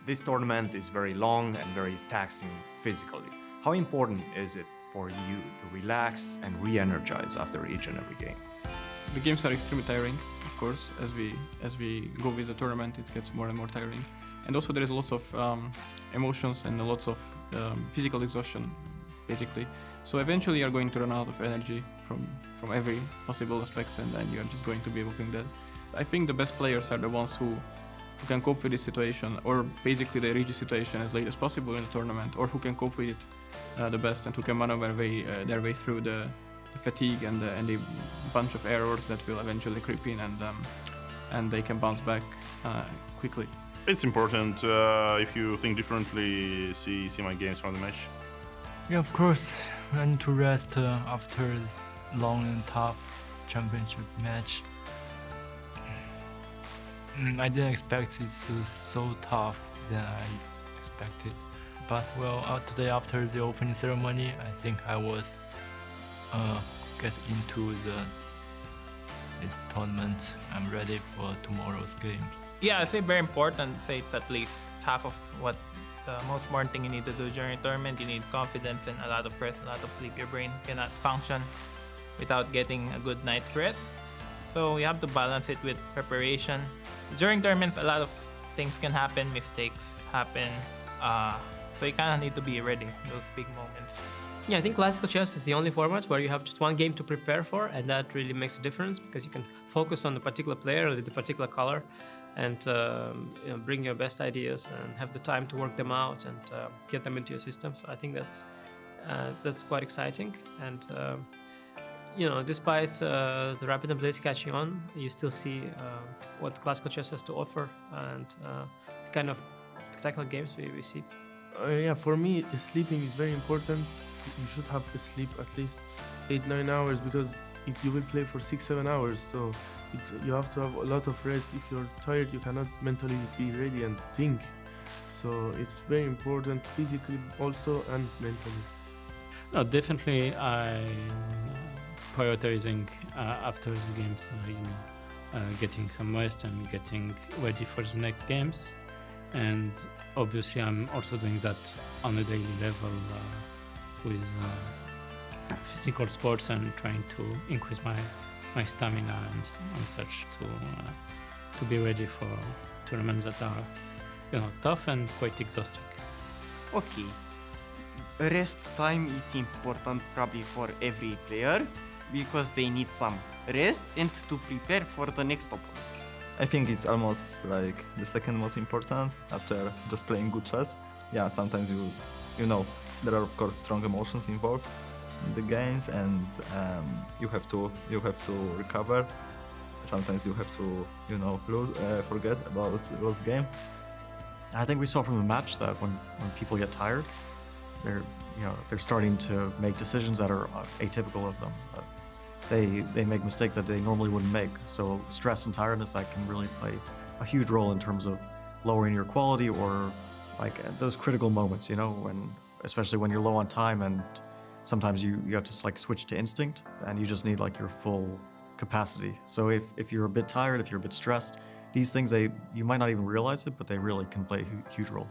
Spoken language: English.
This tournament is very long and very taxing physically. How important is it for you to relax and re-energize after each and every game? The games are extremely tiring, of course. As we go with the tournament, it gets more and more tiring. And also there is lots of emotions and lots of physical exhaustion, basically. So eventually you're going to run out of energy from every possible aspects, and then you're just going to be walking dead. I think the best players are the ones who can cope with this situation, or basically they reach the situation as late as possible in the tournament, or who can cope with it the best and who can maneuver their way through the fatigue and the bunch of errors that will eventually creep in, and they can bounce back quickly. It's important if you think differently, see my games from the match. Yeah, of course, I need to rest after this long and tough championship match. I didn't expect it so tough than I expected. But well, today after the opening ceremony, I think I was get into this tournament. I'm ready for tomorrow's games. Yeah, I say very important. Say it's at least half of what the most important thing you need to do during a tournament. You need confidence and a lot of rest, a lot of sleep. Your brain cannot function without getting a good night's rest. So you have to balance it with preparation. During tournaments, a lot of things can happen, mistakes happen. So you kind of need to be ready those big moments. Yeah, I think classical chess is the only format where you have just one game to prepare for, and that really makes a difference because you can focus on the particular player or the particular color, and bring your best ideas and have the time to work them out and get them into your system. So I think that's quite exciting. And despite the rapid ability catching on, you still see what classical chess has to offer and the kind of spectacular games we see. Yeah, for me, sleeping is very important. You should have sleep at least 8-9 hours because you will play for 6-7 hours. So you have to have a lot of rest. If you're tired, you cannot mentally be ready and think. So it's very important physically also and mentally. No, definitely I prioritizing after the games, getting some rest and getting ready for the next games. And obviously I'm also doing that on a daily level with physical sports and trying to increase my stamina and such to be ready for tournaments that are tough and quite exhausting. Okay, rest time is important probably for every player because they need some rest and to prepare for the next opponent. I think it's almost like the second most important after just playing good chess. Yeah, sometimes you know there are of course strong emotions involved in the games, and you have to recover. Sometimes you have to forget about the lost game. I think we saw from the match that when people get tired, they're starting to make decisions that are atypical of them. They make mistakes that they normally wouldn't make. So stress and tiredness, that can really play a huge role in terms of lowering your quality, or like those critical moments, especially when you're low on time and sometimes you have to like switch to instinct and you just need like your full capacity. So if you're a bit tired, if you're a bit stressed, these things, you might not even realize it, but they really can play a huge role.